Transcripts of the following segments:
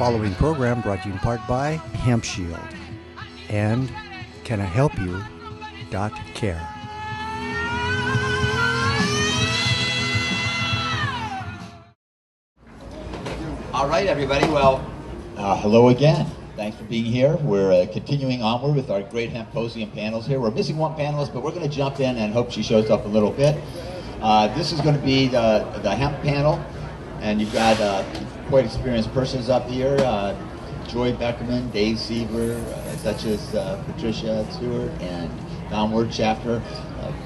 following program brought to you in part by Hemp Shield and CanIHelpYou.care. All right, everybody. Well, hello again. Thanks for being here. We're continuing onward with our great Hemposium panels here. We're missing one panelist, but we're going to jump in and hope she shows up a little bit. This is going to be the hemp panel, and you've got quite experienced persons up here. Joy Beckerman, Dave Seber, such as Patricia Steward and Don Wirtshafter.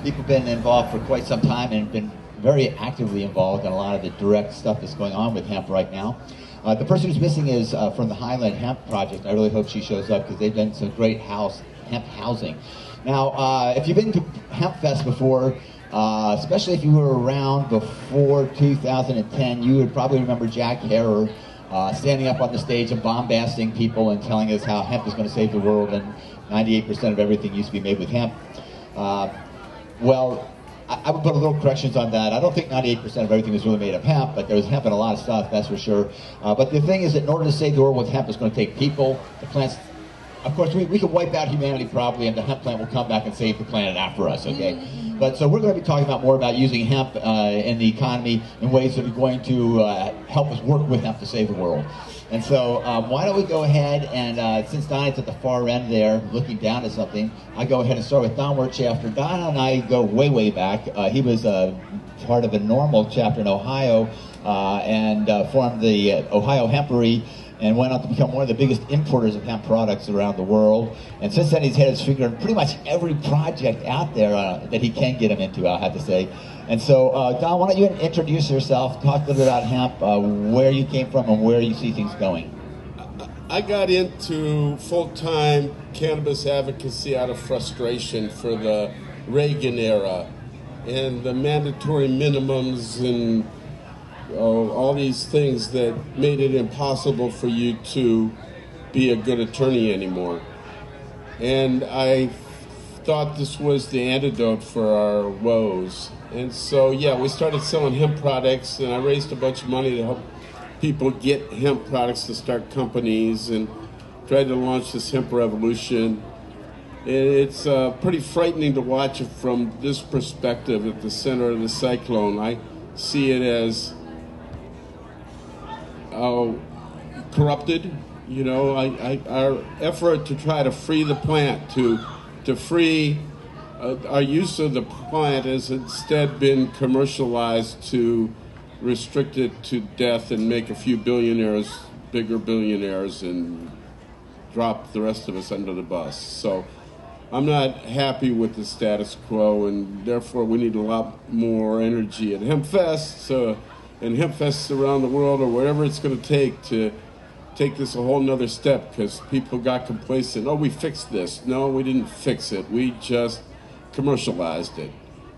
People have been involved for quite some time and been very actively involved in a lot of the direct stuff that's going on with hemp right now. The person who's missing is from the Highland Hemp Project. I really hope she shows up because they've done some great hemp housing. Now, if you've been to Hempfest before, especially if you were around before 2010, you would probably remember Jack Harrer standing up on the stage and bombasting people and telling us how hemp is going to save the world and 98% of everything used to be made with hemp. Well, I would put a little corrections on that. I don't think 98% of everything was really made of hemp, but there was hemp in a lot of stuff, that's for sure. But the thing is that in order to save the world with hemp, it's going to take people, the plants. Of course, we could wipe out humanity probably, and the hemp plant will come back and save the planet after us, okay? But so we're going to be talking about more about using hemp in the economy in ways that are going to help us work with hemp to save the world. And so why don't we go ahead and, since Don's at the far end there, looking down at something, I go ahead and start with Don Wirtshafter. Don and I go way, way back. He was part of the Normal chapter in Ohio and formed the Ohio Hempery and went on to become one of the biggest importers of hemp products around the world. And since then, he's had his finger in pretty much every project out there that he can get him into, I'll have to say. And so, Don, why don't you introduce yourself, talk a little bit about hemp, where you came from and where you see things going. I got into full-time cannabis advocacy out of frustration for the Reagan era and the mandatory minimums and all these things that made it impossible for you to be a good attorney anymore. And I thought this was the antidote for our woes. And so, yeah, we started selling hemp products, and I raised a bunch of money to help people get hemp products to start companies and tried to launch this hemp revolution. And it's pretty frightening to watch it from this perspective at the center of the cyclone. I see it as corrupted. You know, our effort to try to free the plant, to free our use of the plant has instead been commercialized to restrict it to death and make a few billionaires bigger billionaires and drop the rest of us under the bus. So I'm not happy with the status quo, and therefore we need a lot more energy at Hempfest and Hempfests around the world, or whatever it's going to take this a whole nother step, because people got complacent. Oh, we fixed this. No, we didn't fix it. We just commercialized it.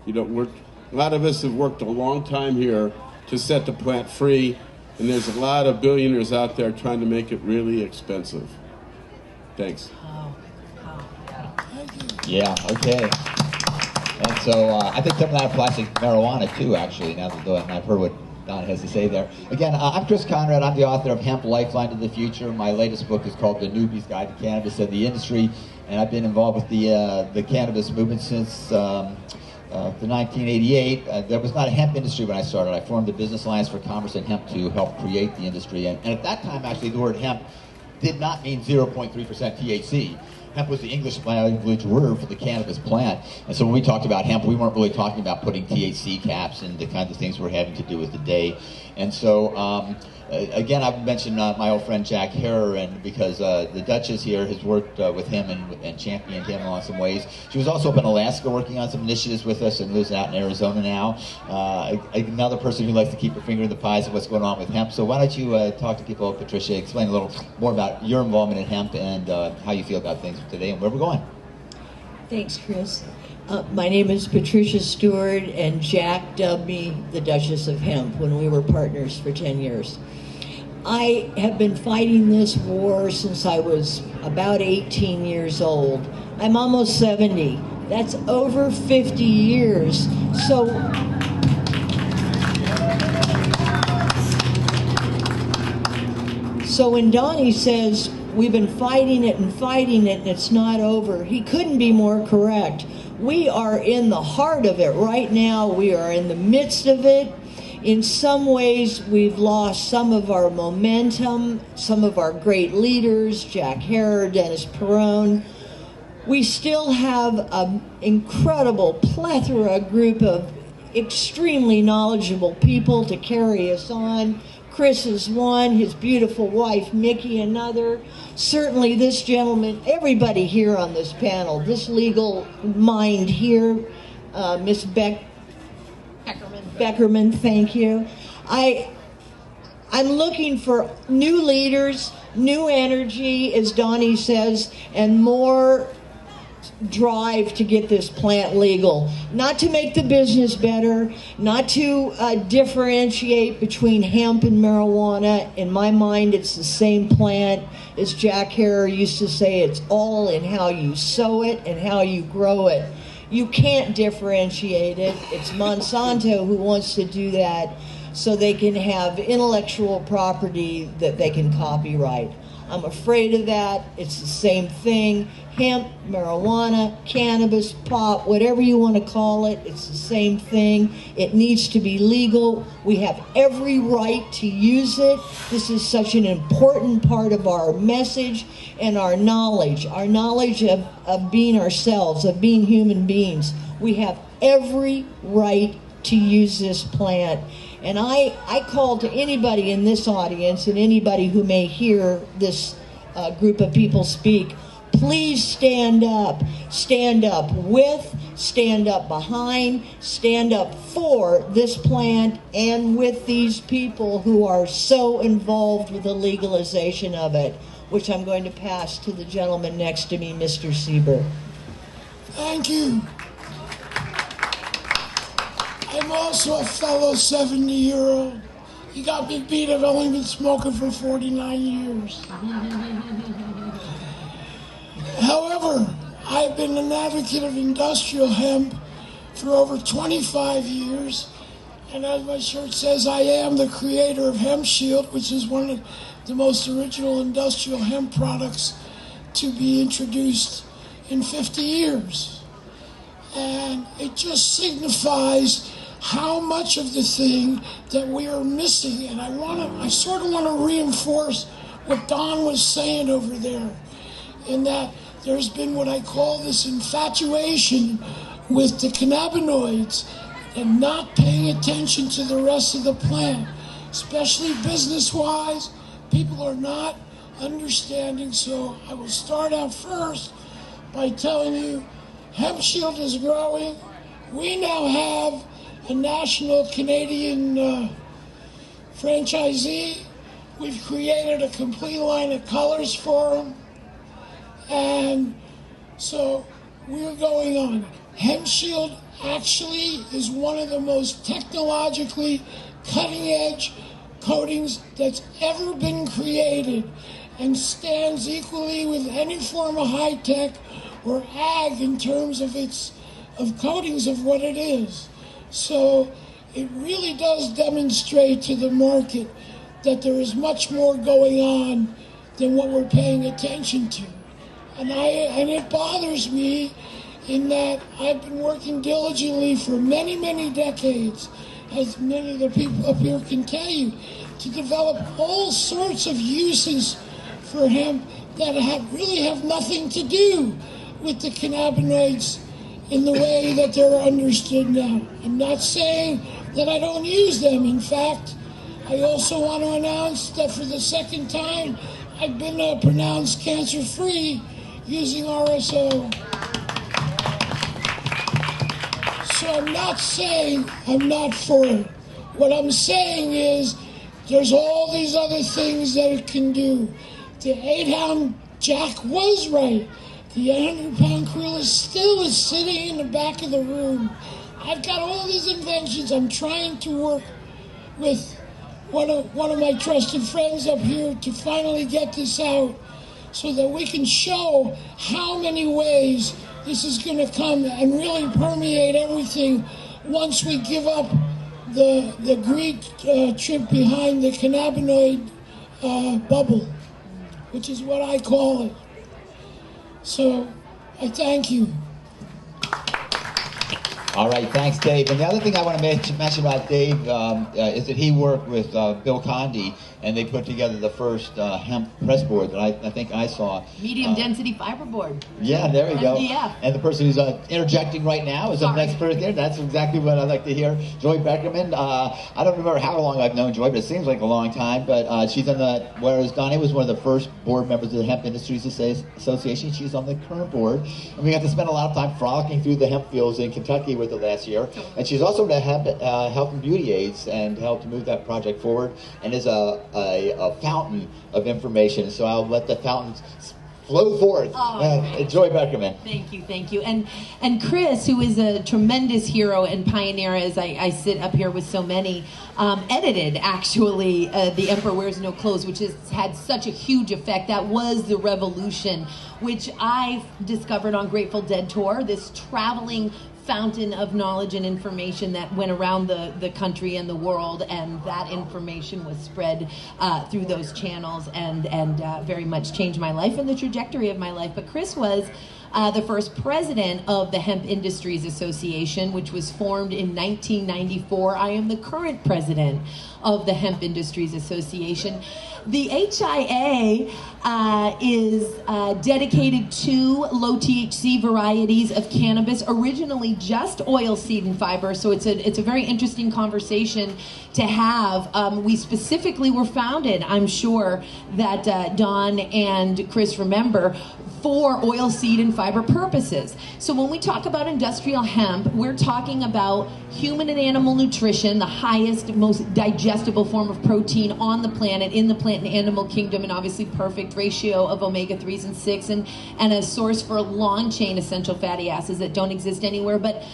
You know, a lot of us have worked a long time here to set the plant free, and there's a lot of billionaires out there trying to make it really expensive. Thanks. Yeah, okay. And so I think some of that applies to marijuana too, actually, now that I've heard what Don has to say there. Again, I'm Chris Conrad. I'm the author of Hemp Lifeline to the Future. My latest book is called The Newbie's Guide to Cannabis and the Industry, and I've been involved with the cannabis movement since the 1988. There was not a hemp industry when I started. I formed the Business Alliance for Commerce and Hemp to help create the industry, and at that time, actually, the word hemp did not mean 0.3% THC. Hemp was the English language word for the cannabis plant. And so when we talked about hemp, we weren't really talking about putting THC caps and the kinds of things we're having to do with today. And so, again, I've mentioned my old friend Jack Harrer, and because the Duchess here has worked with him and championed him in some ways. She was also up in Alaska working on some initiatives with us and lives out in Arizona now. Another person who likes to keep her finger in the pies of what's going on with hemp. So why don't you talk to people, Patricia, explain a little more about your involvement in hemp and how you feel about things today and where we're going. Thanks, Chris. My name is Patricia Steward, and Jack dubbed me the Duchess of Hemp when we were partners for 10 years. I have been fighting this war since I was about 18 years old. I'm almost 70. That's over 50 years. So So when Donnie says we've been fighting it and it's not over, he couldn't be more correct. We are in the heart of it right now. We are in the midst of it. In some ways, we've lost some of our momentum, some of our great leaders, Jack Herer, Dennis Perrone. We still have an incredible plethora group of extremely knowledgeable people to carry us on. Chris is one, his beautiful wife, Mickey, another. Certainly this gentleman, everybody here on this panel, this legal mind here, Miss Beckerman, thank you. I'm looking for new leaders, new energy, as Donnie says, and more drive to get this plant legal. Not to make the business better, not to differentiate between hemp and marijuana. In my mind, it's the same plant. As Jack Herer used to say, it's all in how you sow it and how you grow it. You can't differentiate it. It's Monsanto who wants to do that so they can have intellectual property that they can copyright. I'm afraid of that. It's the same thing. Hemp, marijuana, cannabis, pot, whatever you want to call it, it's the same thing. It needs to be legal. We have every right to use it. This is such an important part of our message and our knowledge of being ourselves, of being human beings. We have every right to use this plant. And I call to anybody in this audience and anybody who may hear this group of people speak, please stand up. Stand up with, stand up behind, stand up for this plant and with these people who are so involved with the legalization of it, which I'm going to pass to the gentleman next to me, Mr. Seber. Thank you. I'm also a fellow 70-year-old. You got me beat. I've only been smoking for 49 years. However, I've been an advocate of industrial hemp for over 25 years. And as my shirt says, I am the creator of Hemp Shield, which is one of the most original industrial hemp products to be introduced in 50 years. And it just signifies how much of the thing that we are missing. And I sort of want to reinforce what Don was saying over there, in that there's been what I call this infatuation with the cannabinoids and not paying attention to the rest of the plant, especially business-wise. People are not understanding. So I will start out first by telling you Hemp Shield is growing. We now have a national Canadian franchisee. We've created a complete line of colors for them. And so we're going on. Hemp Shield actually is one of the most technologically cutting-edge coatings that's ever been created and stands equally with any form of high-tech or ag in terms of coatings of what it is. So it really does demonstrate to the market that there is much more going on than what we're paying attention to. And it bothers me in that I've been working diligently for many, many decades, as many of the people up here can tell you, to develop all sorts of uses for hemp that really have nothing to do with the cannabinoids in the way that they're understood now. I'm not saying that I don't use them. In fact, I also want to announce that for the second time, I've been pronounced cancer-free using RSO. So I'm not saying I'm not for it. What I'm saying is there's all these other things that it can do. The 8-hound Jack was right. The 800-pound gorilla still is sitting in the back of the room. I've got all these inventions. I'm trying to work with one of my trusted friends up here to finally get this out so that we can show how many ways this is going to come and really permeate everything once we give up the Greek trip behind the cannabinoid bubble. which is what I call it. So I thank you. All right, thanks, Dave. And the other thing I want to mention about Dave is that he worked with Bill Condi, and they put together the first hemp press board that I think I saw. Medium density fiberboard. Yeah, there we go. MDF. And the person who's interjecting right now is the next person there. That's exactly what I'd like to hear. Joy Beckerman. I don't remember how long I've known Joy, but it seems like a long time. But she's on the, whereas Donnie was one of the first board members of the Hemp Industries Association, she's on the current board. And we got to spend a lot of time frolicking through the hemp fields in Kentucky with her last year. And she's also the Health and Beauty Aids and helped move that project forward, and is a fountain of information. So I'll let the fountains flow forth. Joy Beckerman. Thank you. And Chris, who is a tremendous hero and pioneer, as I sit up here with so many, edited actually The Emperor Wears No Clothes, which has had such a huge effect. That was the revolution, which I discovered on Grateful Dead Tour, this traveling fountain of knowledge and information that went around the country and the world, and that information was spread through those channels and very much changed my life and the trajectory of my life. But Chris was the first president of the Hemp Industries Association, which was formed in 1994. I am the current president of the Hemp Industries Association. The HIA is dedicated to low THC varieties of cannabis, originally just oil, seed, and fiber. So it's a very interesting conversation to have. We specifically were founded, I'm sure that Don and Chris remember, for oil, seed, and fiber purposes. So when we talk about industrial hemp, we're talking about human and animal nutrition, the highest, most digestible form of protein on the planet, in the plant and animal kingdom, and obviously perfect ratio of omega-3s and 6, and a source for long-chain essential fatty acids that don't exist anywhere. But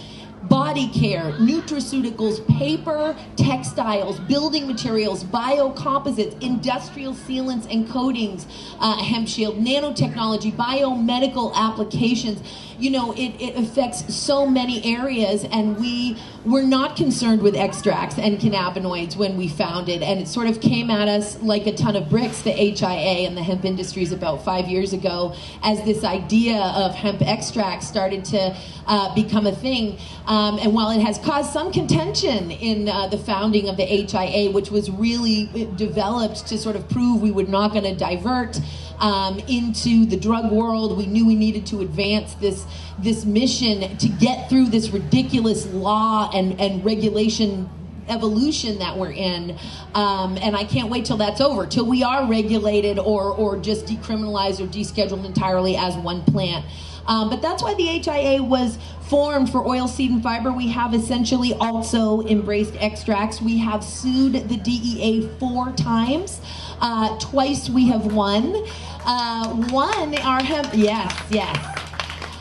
body care, nutraceuticals, paper, textiles, building materials, biocomposites, industrial sealants and coatings, hemp shield, nanotechnology, biomedical applications. You know, it affects so many areas, and we were not concerned with extracts and cannabinoids when we founded, and it sort of came at us like a ton of bricks, the HIA and the hemp industries, about 5 years ago, as this idea of hemp extracts started to become a thing. And while it has caused some contention in the founding of the HIA, which was really developed to sort of prove we were not going to divert into the drug world, we knew we needed to advance this mission to get through this ridiculous law and regulation evolution that we're in, and I can't wait till that's over, till we are regulated or just decriminalized or descheduled entirely as one plant. But that's why the HIA was formed, for oil, seed, and fiber. We have essentially also embraced extracts. We have sued the DEA 4 times. Twice we have won. One, our hemp, yes.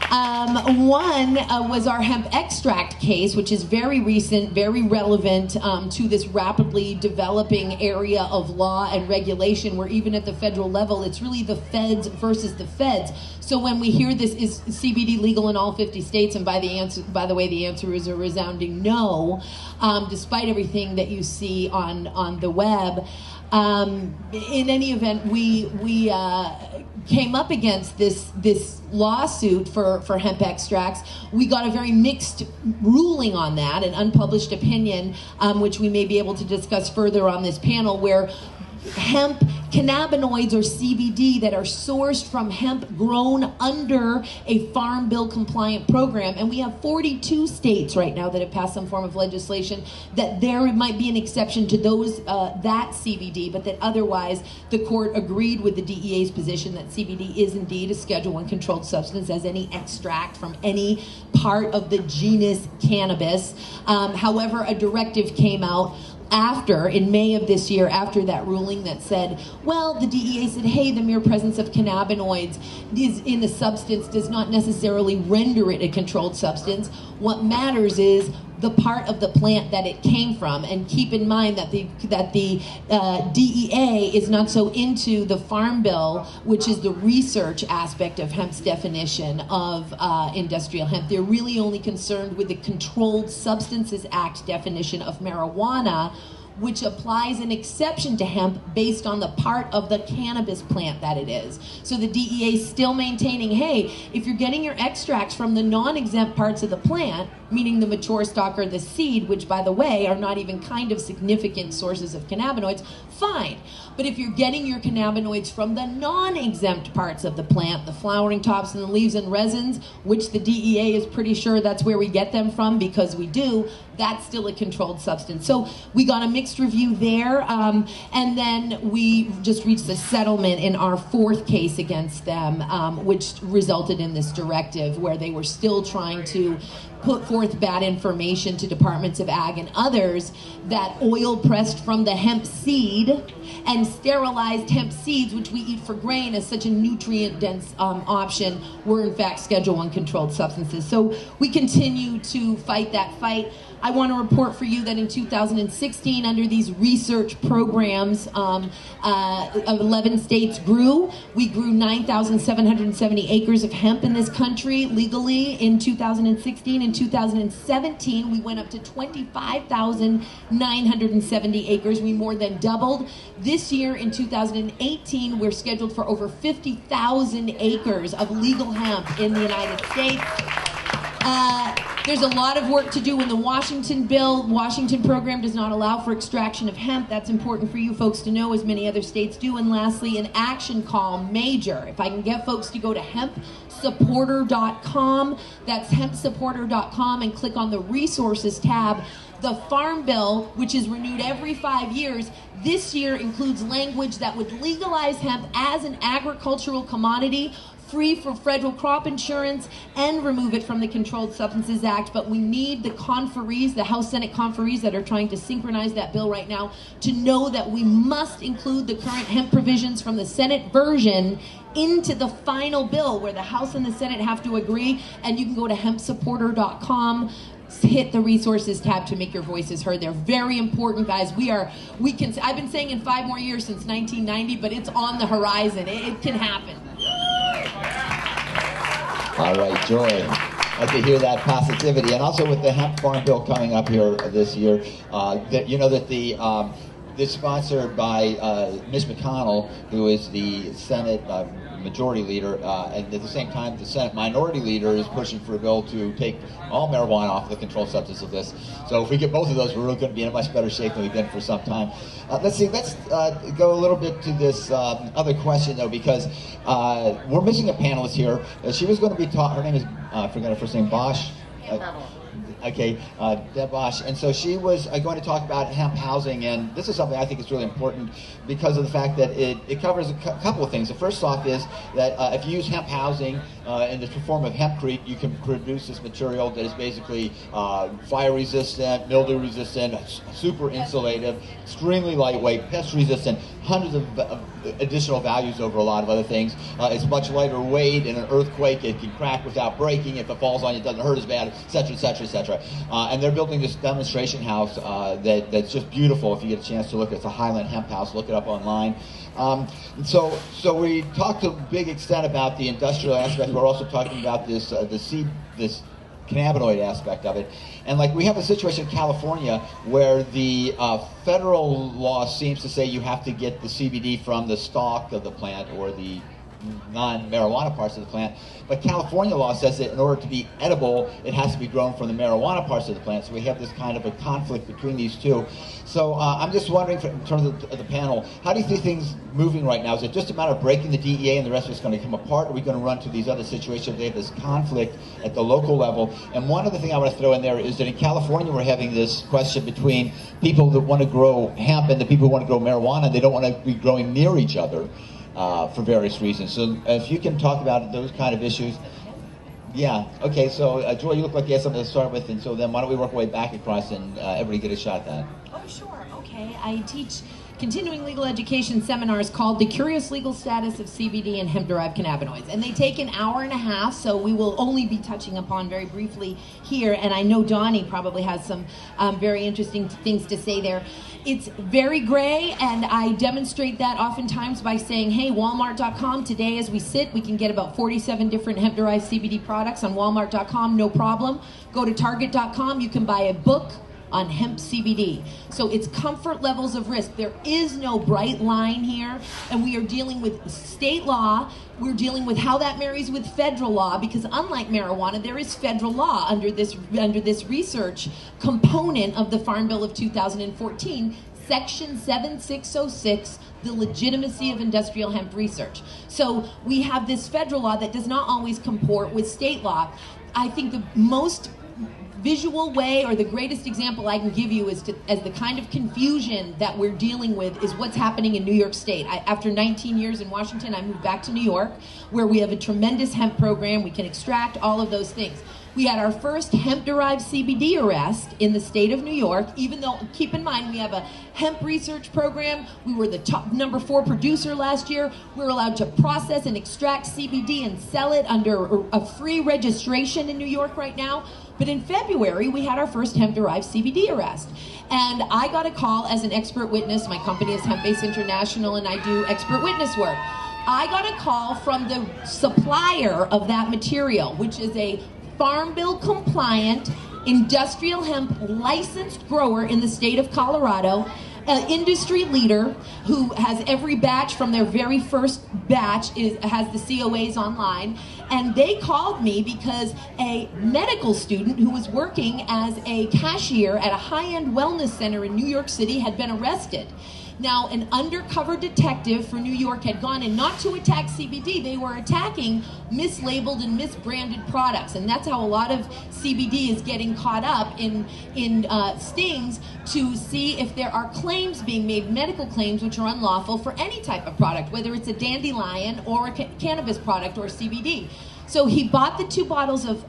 One was our hemp extract case, which is very recent, very relevant to this rapidly developing area of law and regulation, where even at the federal level, it's really the feds versus the feds. So when we hear this, is CBD legal in all 50 states? And by the way, the answer is a resounding no, despite everything that you see on the web. In any event, we came up against this lawsuit for hemp extracts. We got a very mixed ruling on that, an unpublished opinion, which we may be able to discuss further on this panel, where hemp cannabinoids, or CBD, that are sourced from hemp grown under a Farm Bill compliant program, and we have 42 states right now that have passed some form of legislation that there might be an exception to those that CBD, but that otherwise the court agreed with the DEA's position that CBD is indeed a Schedule I controlled substance, as any extract from any part of the genus cannabis. However, a directive came out in May of this year, after that ruling, that said, well, the DEA said, hey, the mere presence of cannabinoids in the substance does not necessarily render it a controlled substance. What matters is the part of the plant that it came from. And keep in mind that the DEA is not so into the Farm Bill, which is the research aspect of hemp's definition of industrial hemp. They're really only concerned with the Controlled Substances Act definition of marijuana, which applies an exception to hemp based on the part of the cannabis plant that it is. So the DEA is still maintaining, hey, if you're getting your extracts from the non-exempt parts of the plant, meaning the mature stalk or the seed, which by the way are not even kind of significant sources of cannabinoids, fine. But if you're getting your cannabinoids from the non-exempt parts of the plant, the flowering tops and the leaves and resins, which the DEA is pretty sure that's where we get them from because we do, that's still a controlled substance. So we got a mixed review there, and then we just reached a settlement in our fourth case against them, which resulted in this directive where they were still trying to put forth bad information to departments of ag and others that oil pressed from the hemp seed and sterilized hemp seeds, which we eat for grain as such a nutrient-dense option, were in fact Schedule I controlled substances. So we continue to fight that fight. I want to report for you that in 2016, under these research programs, 11 states grew. We grew 9,770 acres of hemp in this country legally in 2016. In 2017, we went up to 25,970 acres. We more than doubled. This year, in 2018, we're scheduled for over 50,000 acres of legal hemp in the United States. There's a lot of work to do in the Washington bill. Washington program does not allow for extraction of hemp. That's important for you folks to know, as many other states do. And lastly, an action call, major. If I can get folks to go to hempsupporter.com, that's hempsupporter.com, and click on the resources tab. The Farm Bill, which is renewed every 5 years, this year includes language that would legalize hemp as an agricultural commodity, free for federal crop insurance, and remove it from the Controlled Substances Act. But we need the conferees, the House Senate conferees that are trying to synchronize that bill right now, to know that we must include the current hemp provisions from the Senate version into the final bill, where the House and the Senate have to agree. And you can go to hempsupporter.com, hit the resources tab to make your voices heard. They're very important, guys. I've been saying in 5 more years since 1990, but it's on the horizon. It can happen. All right, Joy. Like to hear that positivity, and also with the hemp farm bill coming up here this year, that you know that this sponsored by Mitch McConnell, who is the Senate Majority Leader, and at the same time the Senate Minority Leader is pushing for a bill to take all marijuana off the controlled substance of this. So if we get both of those, we're really going to be in a much better shape than we've been for some time. Let's go a little bit to this other question, though, because we're missing a panelist here. She was going to be taught, her name is, I forgot her first name, Bosch. Okay, Deb Bosch. And so she was going to talk about hemp housing, and this is something I think is really important because of the fact that it covers a couple of things. The first off is that if you use hemp housing in the form of hempcrete, you can produce this material that is basically fire resistant, mildew resistant, super insulative, extremely lightweight, pest resistant, hundreds of additional values over a lot of other things. It's much lighter weight. In an earthquake, it can crack without breaking. If it falls on you, it doesn't hurt as bad, etc., etc., etc. And they're building this demonstration house that's just beautiful. If you get a chance to look, it's a Highland Hemp House. Look it up online. So we talked to a big extent about the industrial aspect. We're also talking about this cannabinoid aspect of it. And like we have a situation in California where the federal law seems to say you have to get the CBD from the stalk of the plant or the non-marijuana parts of the plant. But California law says that in order to be edible, it has to be grown from the marijuana parts of the plant. So we have this kind of a conflict between these two. So I'm just wondering, in terms of the panel, how do you see things moving right now? Is it just a matter of breaking the DEA and the rest of it's going to come apart? Or are we going to run to these other situations? They have this conflict at the local level. And one other thing I want to throw in there is that in California, we're having this question between people that want to grow hemp and the people who want to grow marijuana. They don't want to be growing near each other. For various reasons. So if you can talk about those kind of issues. Yeah, okay, so Joy, you look like you have something to start with, and so then why don't we work our way back across and everybody get a shot at that. Oh, sure, okay. I teach continuing legal education seminars called The Curious Legal Status of CBD and Hemp-Derived Cannabinoids. And they take an hour and a half, so we will only be touching upon very briefly here. And I know Donnie probably has some very interesting things to say there. It's very gray, and I demonstrate that oftentimes by saying, hey, Walmart.com, today as we sit, we can get about 47 different hemp-derived CBD products on Walmart.com, no problem. Go to Target.com, you can buy a book on hemp CBD. So it's comfort levels of risk. There is no bright line here, and we are dealing with state law. We're dealing with how that marries with federal law, because unlike marijuana, there is federal law under this research component of the Farm Bill of 2014, Section 7606, the legitimacy of industrial hemp research. So we have this federal law that does not always comport with state law. I think the most visual way, or the greatest example I can give you as the kind of confusion that we're dealing with is what's happening in New York State. After 19 years in Washington, I moved back to New York, where we have a tremendous hemp program. We can extract all of those things. We had our first hemp-derived CBD arrest in the state of New York, even though, keep in mind, we have a hemp research program. We were the top #4 producer last year. We were allowed to process and extract CBD and sell it under a free registration in New York right now. But in February, we had our first hemp-derived CBD arrest. And I got a call as an expert witness. My company is Hempfest International, and I do expert witness work. I got a call from the supplier of that material, which is a Farm Bill compliant industrial hemp licensed grower in the state of Colorado, an industry leader who has every batch from their very first batch has the COAs online. And they called me because a medical student who was working as a cashier at a high-end wellness center in New York City had been arrested. Now, an undercover detective for New York had gone in not to attack CBD, they were attacking mislabeled and misbranded products. And that's how a lot of CBD is getting caught up in stings to see if there are claims being made, medical claims, which are unlawful for any type of product, whether it's a dandelion or a cannabis product or CBD. So he bought the 2 bottles of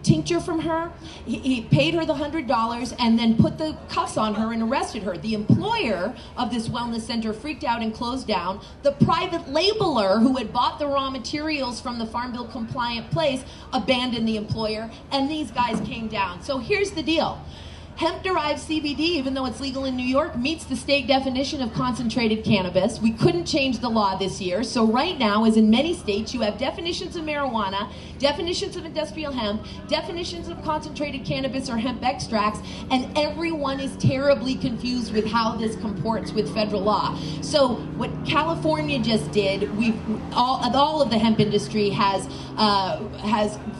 tincture from her. He paid her the $100 and then put the cuffs on her and arrested her. The employer of this wellness center freaked out and closed down. The private labeler who had bought the raw materials from the Farm Bill compliant place abandoned the employer, and these guys came down. So here's the deal. Hemp-derived CBD, even though it's legal in New York, meets the state definition of concentrated cannabis. We couldn't change the law this year, so right now, as in many states, you have definitions of marijuana, definitions of industrial hemp, definitions of concentrated cannabis or hemp extracts, and everyone is terribly confused with how this comports with federal law. So what California just did, all of the hemp industry has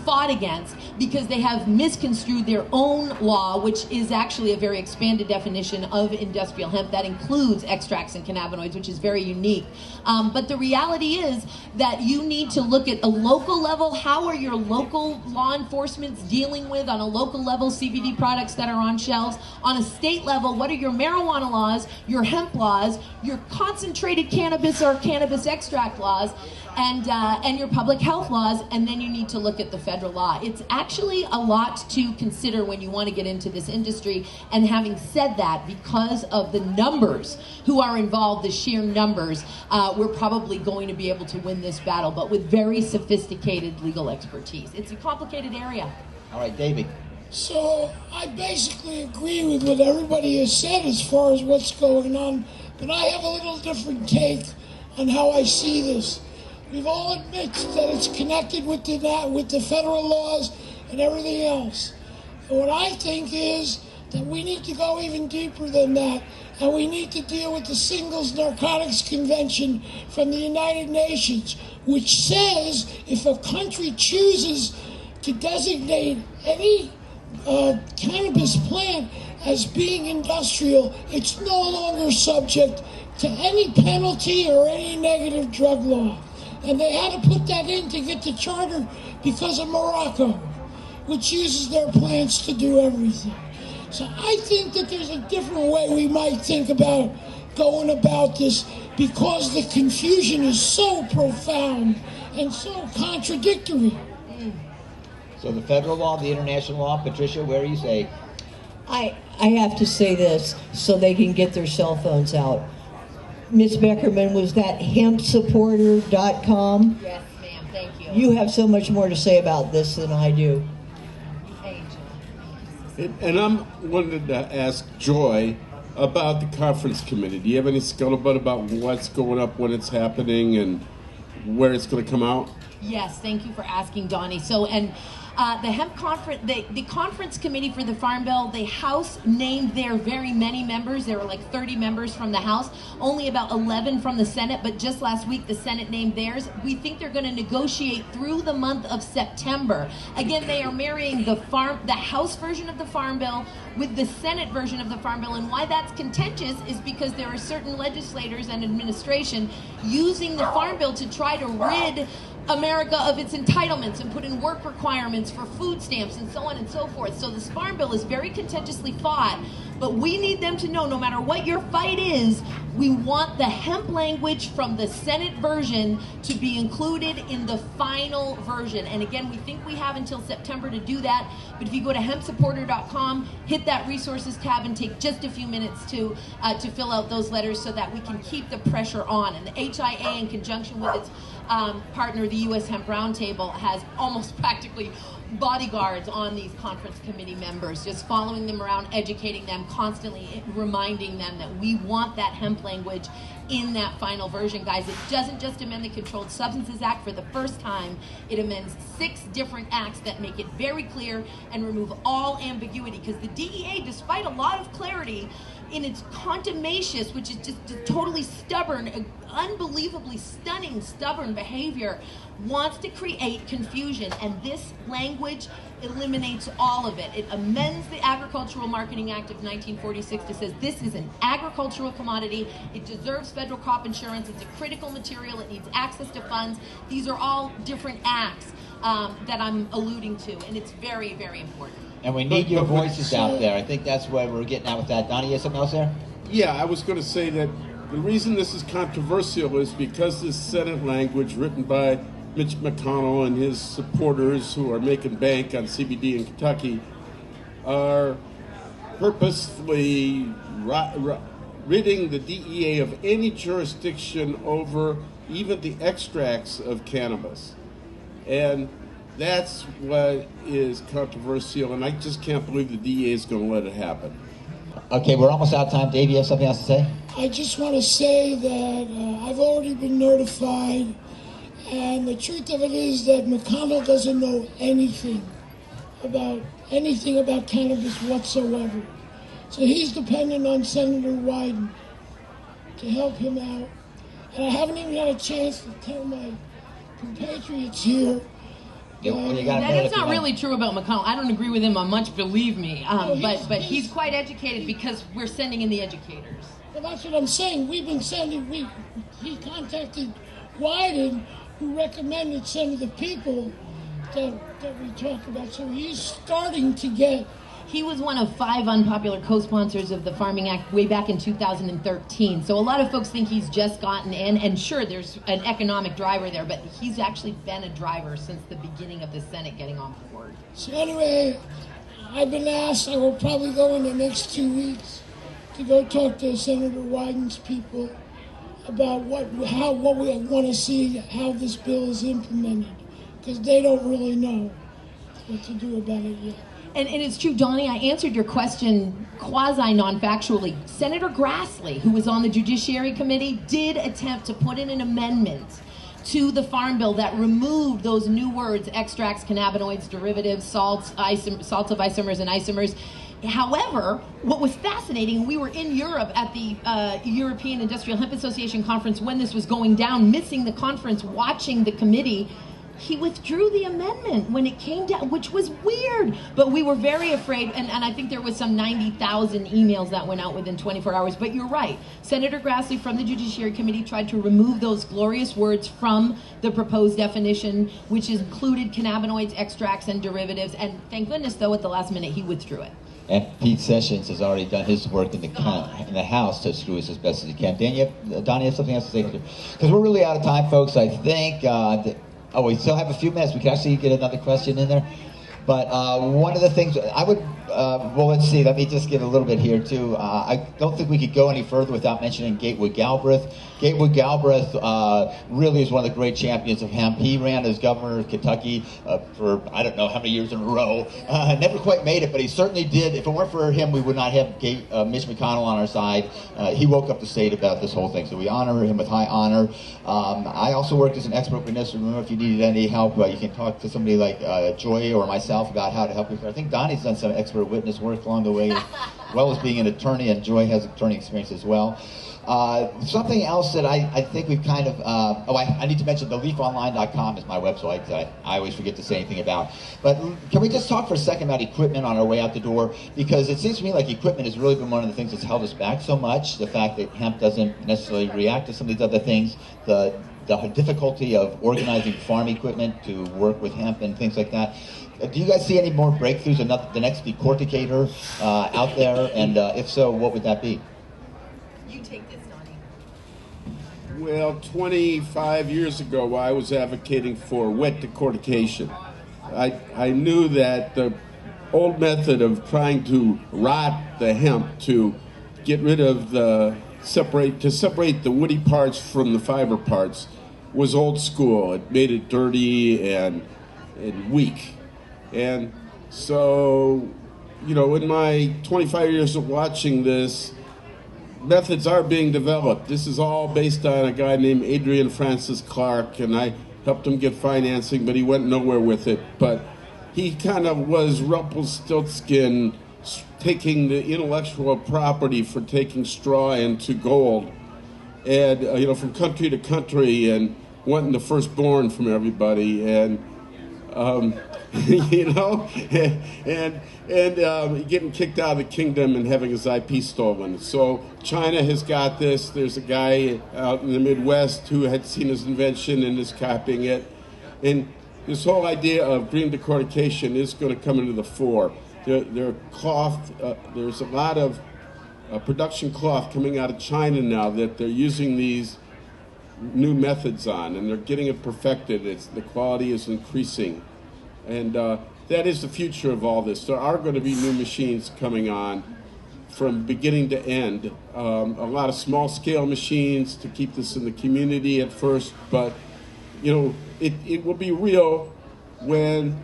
fought against, because they have misconstrued their own law, which is actually a very expanded definition of industrial hemp that includes extracts and cannabinoids, which is very unique. But the reality is that you need to look at a local level. How are your local law enforcements dealing with, on a local level, CBD products that are on shelves? On a state level, what are your marijuana laws, your hemp laws, your concentrated cannabis or cannabis extract laws, and your public health laws? And then you need to look at the federal law. It's actually a lot to consider when you want to get into this industry. And having said that, because of the numbers who are involved, the sheer numbers, we're probably going to be able to win this battle, but with very sophisticated legal expertise. It's a complicated area. All right, David. So I basically agree with what everybody has said as far as what's going on, but I have a little different take on how I see this. We've all admitted that it's connected with the federal laws and everything else. And what I think is that we need to go even deeper than that, and we need to deal with the Singles Narcotics Convention from the United Nations, which says if a country chooses to designate any cannabis plant as being industrial, it's no longer subject to any penalty or any negative drug law. And they had to put that in to get the charter because of Morocco, which uses their plants to do everything. So I think that there's a different way we might think about going about this, because the confusion is so profound and so contradictory. So the federal law, the international law, Patricia, where do you say? I have to say this so they can get their cell phones out. Ms. Beckerman, was that hempsupporter.com? Yes, ma'am. Thank you. You have so much more to say about this than I do. And I wanted to ask Joy about the conference committee. Do you have any scuttlebutt about what's going up, when it's happening, and where it's going to come out? Yes, thank you for asking, Donnie. So, and The hemp conference, the conference committee for the Farm Bill, the House named their very many members. There were like 30 members from the House, only about 11 from the Senate, but just last week the Senate named theirs. We think they're going to negotiate through the month of September. Again, they are marrying the House version of the Farm Bill with the Senate version of the Farm Bill, and why that's contentious is because there are certain legislators and administration using the Farm Bill to try to rid America of its entitlements and put in work requirements for food stamps and so on and so forth. So this Farm Bill is very contentiously fought, but we need them to know, no matter what your fight is, we want the hemp language from the Senate version to be included in the final version. And again, we think we have until September to do that, but if you go to hempsupporter.com, hit that resources tab and take just a few minutes to fill out those letters so that we can keep the pressure on. And the HIA, in conjunction with its partner, the U.S. Hemp Roundtable, has almost practically bodyguards on these conference committee members, just following them around, educating them, constantly reminding them that we want that hemp language in that final version, guys. It doesn't just amend the Controlled Substances Act for the first time. It amends 6 different acts that make it very clear and remove all ambiguity, because the DEA, despite a lot of clarity in its contumacious, which is just totally stubborn, unbelievably stunning, stubborn behavior, wants to create confusion, and this language eliminates all of it. It amends the Agricultural Marketing Act of 1946 that says this is an agricultural commodity, it deserves federal crop insurance, it's a critical material, it needs access to funds. These are all different acts that I'm alluding to, and it's very, very important. And we need your voices out there. I think that's where we're getting at with that. Donnie, you have something else there? Yeah, I was going to say that the reason this is controversial is because this Senate language written by Mitch McConnell and his supporters who are making bank on CBD in Kentucky are purposefully ridding the DEA of any jurisdiction over even the extracts of cannabis. And that's what is controversial, and I just can't believe the DEA is going to let it happen. Okay, we're almost out of time. Dave, you have something else to say? I just want to say that I've already been notified, and the truth of it is that McConnell doesn't know anything about cannabis whatsoever. So he's dependent on Senator Wyden to help him out. And I haven't even had a chance to tell my compatriots here. That's not really true about McConnell. I don't agree with him on much, believe me. But he's quite educated because we're sending in the educators. Well, that's what I'm saying. We've been sending. He contacted Wyden, who recommended some of the people that we talked about. So he's starting to get. He was one of 5 unpopular co-sponsors of the Farming Act way back in 2013. So a lot of folks think he's just gotten in, and sure, there's an economic driver there, but he's actually been a driver since the beginning of the Senate getting on board. So anyway, I've been asked, I will probably go in the next 2 weeks to go talk to Senator Wyden's people about what we want to see, how this bill is implemented, because they don't really know what to do about it yet. And it's true, Donnie, I answered your question quasi-non-factually. Senator Grassley, who was on the Judiciary Committee, did attempt to put in an amendment to the Farm Bill that removed those new words, extracts, cannabinoids, derivatives, salts of isomers and isomers. However, what was fascinating, and we were in Europe at the European Industrial Hemp Association conference when this was going down, missing the conference, watching the committee, he withdrew the amendment when it came down, which was weird. But we were very afraid, and I think there was some 90,000 emails that went out within 24 hours. But you're right. Senator Grassley from the Judiciary Committee tried to remove those glorious words from the proposed definition, which included cannabinoids, extracts, and derivatives. And thank goodness, though, at the last minute, he withdrew it. And Pete Sessions has already done his work in the House to screw us as best as he can. Donnie, you have something else to say? Because we're really out of time, folks. I think... we still have a few minutes. We can actually get another question in there. But one of the things, I would Well, let's see. Let me just give a little bit here, too. I don't think we could go any further without mentioning Gatewood Galbraith. Gatewood Galbraith really is one of the great champions of hemp. He ran as governor of Kentucky for I don't know how many years in a row. Never quite made it, but he certainly did. If it weren't for him, we would not have Mitch McConnell on our side. He woke up the state about this whole thing, so we honor him with high honor. I also worked as an expert witness. Remember, if you needed any help, you can talk to somebody like Joy or myself about how to help you. I think Donnie's done some expert witness work along the way, as well as being an attorney, and Joy has attorney experience as well. Something else that I think we've kind of, I need to mention theleafonline.com is my website that I always forget to say anything about. But can we just talk for a second about equipment on our way out the door? Because it seems to me like equipment has really been one of the things that's held us back so much. The fact that hemp doesn't necessarily react to some of these other things, the difficulty of organizing farm equipment to work with hemp and things like that. Do you guys see any more breakthroughs in the next decorticator out there? And if so, what would that be? You take this, Donnie. Well, 25 years ago, I was advocating for wet decortication. I knew that the old method of trying to rot the hemp to get rid of separate the woody parts from the fiber parts was old school. It made it dirty and weak. And so, in my 25 years of watching this, methods are being developed. This is all based on a guy named Adrian Francis Clark, and I helped him get financing, but he went nowhere with it. But he kind of was Rumpelstiltskin, taking the intellectual property for taking straw into gold, and from country to country, and wanting the firstborn from everybody, and getting kicked out of the kingdom and having his IP stolen. So China has got this. There's a guy out in the Midwest who had seen his invention and is copying it. And this whole idea of green decortication is going to come into the fore. There's a lot of production cloth coming out of China now that they're using these new methods on, and they're getting it perfected. The quality is increasing. And that is the future of all this. There are going to be new machines coming on from beginning to end. A lot of small-scale machines to keep this in the community at first, but it will be real when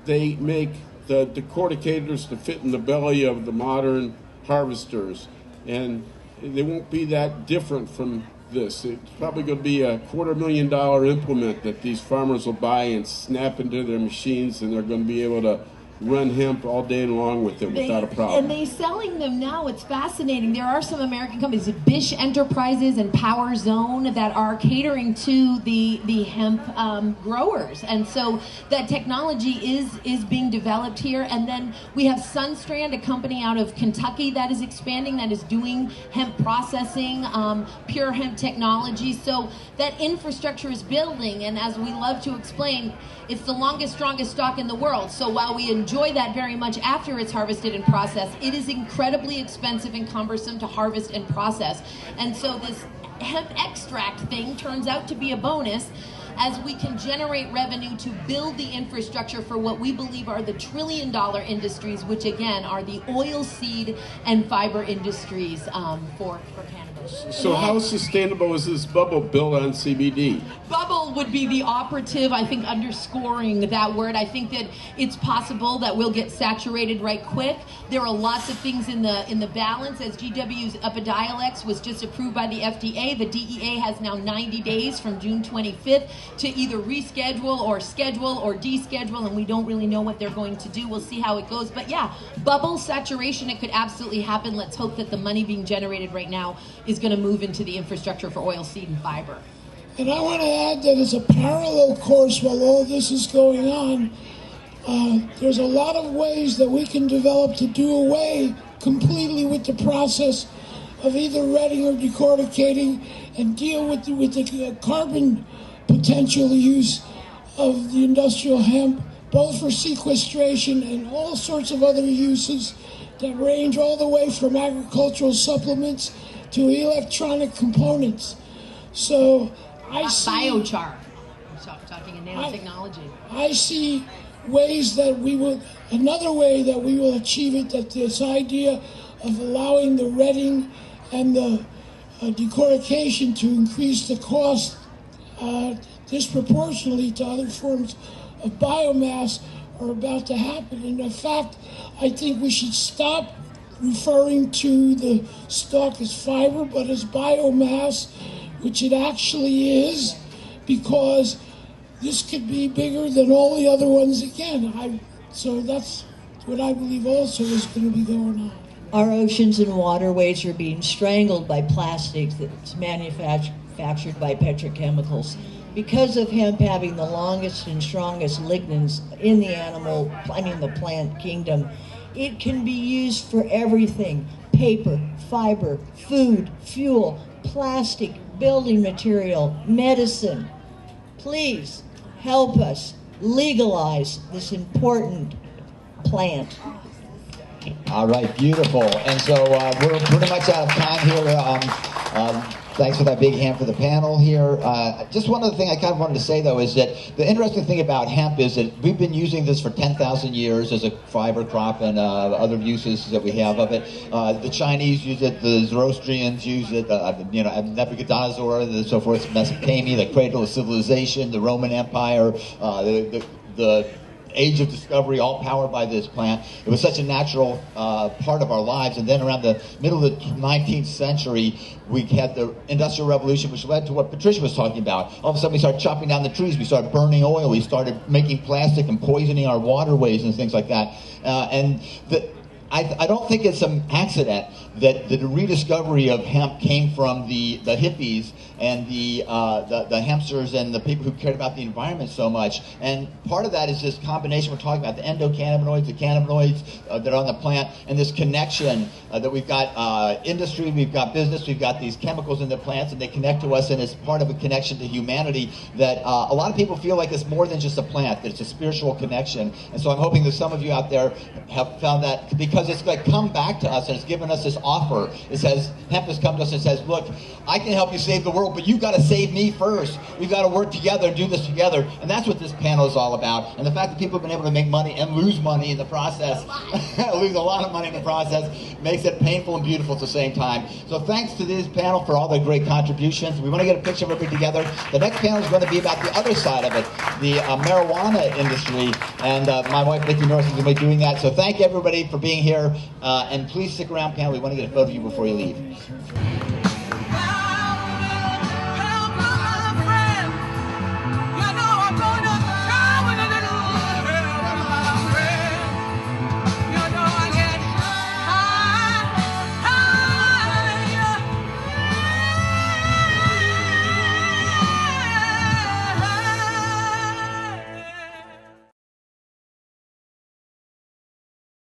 they make the decorticators to fit in the belly of the modern harvesters, and they won't be that different from this. It's probably going to be a $250,000 implement that these farmers will buy and snap into their machines, and they're going to be able to run hemp all day long with it without a problem. And they're selling them now. It's fascinating. There are some American companies, Bish Enterprises and Power Zone, that are catering to the hemp growers. And so that technology is being developed here. And then we have Sunstrand, a company out of Kentucky that is expanding, that is doing hemp processing, pure hemp technology. So that infrastructure is building. And as we love to explain, it's the longest, strongest stock in the world. So while we enjoy that very much after it's harvested and processed, it is incredibly expensive and cumbersome to harvest and process. And so this hemp extract thing turns out to be a bonus, as we can generate revenue to build the infrastructure for what we believe are the trillion-dollar industries, which again are the oil seed and fiber industries for cannabis. So how sustainable is this bubble built on CBD? Bubble would be the operative, I think, underscoring that word. I think that it's possible that we'll get saturated right quick. There are lots of things in the balance. As GW's Epidiolex was just approved by the FDA, the DEA has now 90 days from June 25th to either reschedule or schedule or deschedule, and we don't really know what they're going to do. We'll see how it goes. But yeah, bubble saturation, it could absolutely happen. Let's hope that the money being generated right now is going to move into the infrastructure for oil seed and fiber. And I want to add that as a parallel course while all this is going on, there's a lot of ways that we can develop to do away completely with the process of either retting or decorticating and deal with the carbon potential use of the industrial hemp, both for sequestration and all sorts of other uses that range all the way from agricultural supplements to electronic components. So I see biochar. I'm talking in nanotechnology. I see ways that we will Another way that we will achieve it, that this idea of allowing the retting and the decortication to increase the cost disproportionately to other forms of biomass are about to happen. And in fact, I think we should stop referring to the stalk as fiber, but as biomass, which it actually is, because this could be bigger than all the other ones again. So that's what I believe also is going to be going on. Our oceans and waterways are being strangled by plastics that's manufactured by petrochemicals. Because of hemp having the longest and strongest lignins in the plant kingdom, it can be used for everything: paper, fiber, food, fuel, plastic, building material, medicine. Please help us legalize this important plant. All right, beautiful. And so we're pretty much out of time here. Thanks for that big hand for the panel here. Just one other thing I kind of wanted to say, though, is that the interesting thing about hemp is that we've been using this for 10,000 years as a fiber crop and other uses that we have of it. The Chinese use it, the Zoroastrians use it, Nebuchadnezzar and so forth, Mesopotamia, the cradle of civilization, the Roman Empire, the age of discovery, all powered by this plant. It was such a natural part of our lives. And then around the middle of the 19th century, we had the Industrial Revolution, which led to what Patricia was talking about. All of a sudden, we started chopping down the trees. We started burning oil. We started making plastic and poisoning our waterways and things like that. I don't think it's some accident that the rediscovery of hemp came from the hippies and the hempsters and the people who cared about the environment so much. And part of that is this combination we're talking about, the endocannabinoids, the cannabinoids that are on the plant, and this connection that we've got industry, we've got business, we've got these chemicals in the plants, and they connect to us, and it's part of a connection to humanity that a lot of people feel like it's more than just a plant, that it's a spiritual connection. And so I'm hoping that some of you out there have found that, because it's like come back to us and it's given us this offer. It says, hemp has come to us and says, look, I can help you save the world, but you've got to save me first. We've got to work together and do this together. And that's what this panel is all about. And the fact that people have been able to make money and lose money in the process, lose a lot of money in the process, makes it painful and beautiful at the same time. So thanks to this panel for all the great contributions. We want to get a picture of everybody together. The next panel is going to be about the other side of it, the marijuana industry. And my wife, Nikki Norris, is going to be doing that. So thank everybody for being here. And please stick around, panel. We want to get a photo of you before you leave.